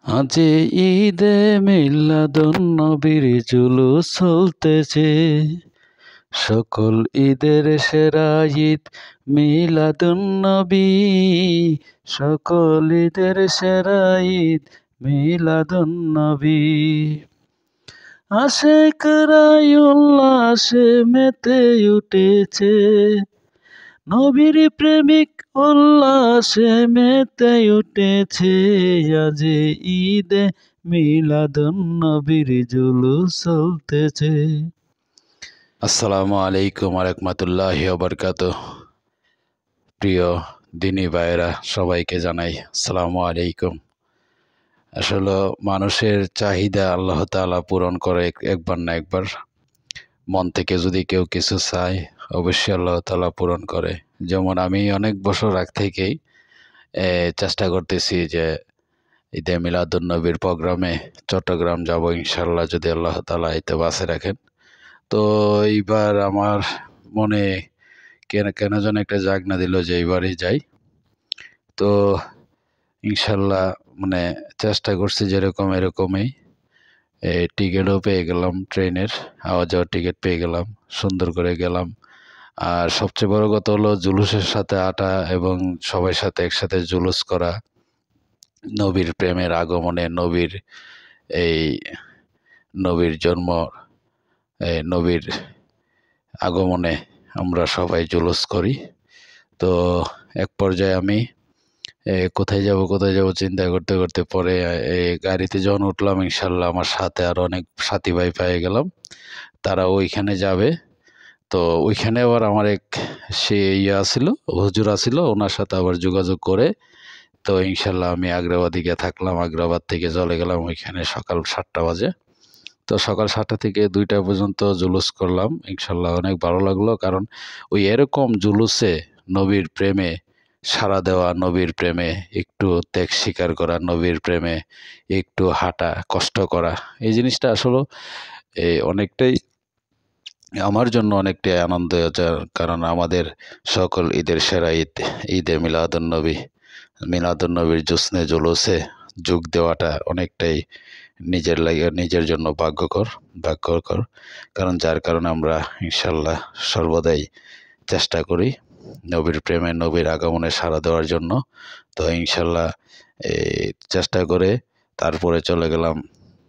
আজ ঈদে মিলাদুন্নবীর জুলুস চলতেছে। সকল ঈদের সেরা ঈদ মিলাদুন্নবী, সকল ঈদের সেরা ঈদ মিলাদুন্নবী। আশিকরা উল্লাসে মেতে উঠেছে, নবীর প্রেমিক উল্লাসে মেতে উঠেছে। আজ ঈদে মিলাদুন্নবীর জুলুস চলতেছে। আসসালামু আলাইকুম ওয়া রাহমাতুল্লাহি ওয়া বারাকাতুহু। প্রিয় দিনী ভাইয়েরা, সবাইকে জানাই আসসালামু আলাইকুম। আসলে মানুষের চাহিদা আল্লাহ তাআলা পূরণ করে একবার না একবার। মন থেকে যদি কেউ কিছু চায়, অবশ্যই আল্লাহ তাআলা পূরণ করে। যেমন আমি অনেক বছর আগ থেকেই চেষ্টা করতেছি যে ঈদে মিলাদুন্নবীর প্রোগ্রামে চট্টগ্রাম যাব ইনশাল্লাহ, যদি আল্লাহ তাআলা এতে বাঁচে রাখেন। তো এইবার আমার মনে কেন কেন যেন একটা জাগনা দিল যে এইবারই যাই। তো ইনশাল্লাহ চেষ্টা করছি যেরকম এরকমই। টিকিটও পেয়ে গেলাম, ট্রেনের আওয়া যাওয়ার টিকিট পেয়ে গেলাম, সুন্দর করে গেলাম। আর সবচেয়ে বড় কথা হলো জুলুসের সাথে আটা এবং সবার সাথে একসাথে জুলুস করা, নবীর প্রেমের আগমনে, এই নবীর জন্ম, নবীর আগমনে আমরা সবাই জুলুস করি। তো এক পর্যায়ে আমি কোথায় যাব চিন্তা করতে করতে পরে গাড়িতে যখন উঠলাম, ইনশাল্লাহ আমার সাথে আর অনেক সাথী ভাই পেয়ে গেলাম, তারা ওইখানে যাবে। তো ওইখানে আবার আমার এক হুজুর আসিল, ওনার সাথে আবার যোগাযোগ করে তো ইনশাল্লাহ আমি আগ্রাবাদে গিয়ে থাকলাম। আগ্রাবাদ থেকে চলে গেলাম ওইখানে সকাল 7টা বাজে। তো সকাল 7টা থেকে 2টা পর্যন্ত জুলুস করলাম। ইনশাল্লাহ অনেক ভালো লাগলো, কারণ ওই এরকম জুলুসে নবীর প্রেমে সাড়া দেওয়া, নবীর প্রেমে একটু ত্যাগ স্বীকার করা, নবীর প্রেমে একটু হাঁটা, কষ্ট করা, এই জিনিসটা আসলে অনেকটাই আমার জন্য অনেকটাই আনন্দের। কারণ আমাদের সকল ঈদের সেরা ঈদ ঈদে মিলাদুন্নবীর জোছনে জুলুসে যোগ দেওয়াটা অনেকটাই নিজের জন্য ভাগ্যকর। কারণ যার কারণে আমরা ইনশাল্লাহ সর্বদাই চেষ্টা করি নবীর প্রেমে, নবীর আগমনে সাড়া দেওয়ার জন্য। তো ইনশাল্লাহ চেষ্টা করে তারপরে চলে গেলাম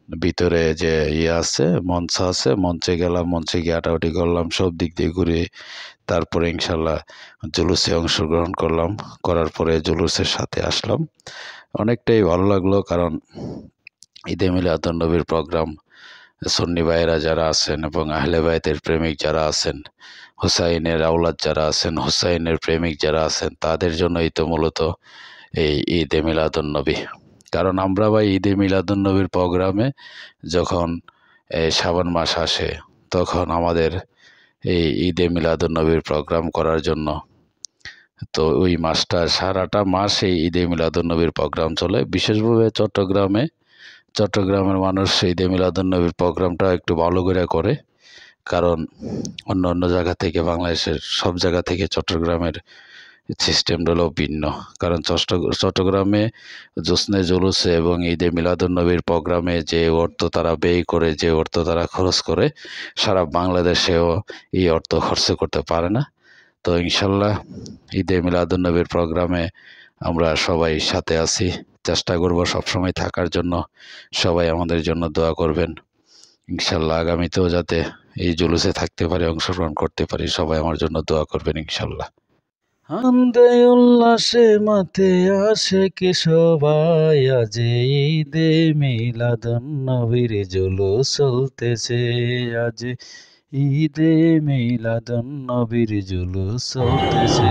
ভিতরে, যে মঞ্চ আছে, মঞ্চে গেলাম, মঞ্চে গিয়ে আটাউটি করলাম, সব দিক দিয়ে ঘুরে তারপরে ইনশাল্লাহ জুলুসে অংশগ্রহণ করলাম। করার পরে জুলুসের সাথে আসলাম, অনেকটাই ভালো লাগলো। কারণ ঈদে মিলাদুন্নবীর প্রোগ্রাম সুন্নি ভাইয়েরা যারা আছেন এবং আহলে বাইতের প্রেমিক যারা আছেন, হুসাইনের আওলাদ যারা আছেন, হুসাইনের প্রেমিক যারা আছেন, তাদের জন্যই তো মূলত এই ঈদে মিলাদুন্নবী। কারণ আমরা ভাই ঈদে মিলাদুন্নবীর প্রোগ্রামে যখন শাবান মাস আসে, তখন আমাদের এই ঈদে মিলাদুন্নবীর প্রোগ্রাম করার জন্য তো ওই মাসটা সারাটা মাস এই ঈদে মিলাদুন্নবীর প্রোগ্রাম চলে। বিশেষভাবে চট্টগ্রামের মানুষ ঈদে মিলাদুন্নবীর প্রোগ্রামটা একটু ভালো করে। কারণ অন্য জায়গা থেকে, বাংলাদেশের সব জায়গা থেকে চট্টগ্রামের সিস্টেমটা হলো ভিন্ন। কারণ চট্টগ্রামে জোছনে জুলুসে এবং ঈদে মিলাদুন্নবীর প্রোগ্রামে যে অর্থ তারা ব্যয় করে, যে অর্থ তারা খরচ করে, সারা বাংলাদেশেও এই অর্থ খরচ করতে পারে না। তো ইনশাল্লাহ ঈদে মিলাদুন্নবীর প্রোগ্রামে আমরা সবাই সাথে আছি, চেষ্টা করব সবসময় থাকার জন্য। সবাই আমাদের জন্য দোয়া করবেন। ইনশাল্লাহ আগামীতেও যাতে এই জুলুসে থাকতে পারি, অংশগ্রহণ করতে পারি, সবাই আমার জন্য দোয়া করবেন ইনশাল্লাহ। আনন্দে উল্লাসে মাতে আসে কি সবাই, আজ ঈদে মিলাদুন্নবীর জুলুস চলতেছে। আজ ঈদে মিলাদুন্নবীর জুলুস চলতেছে।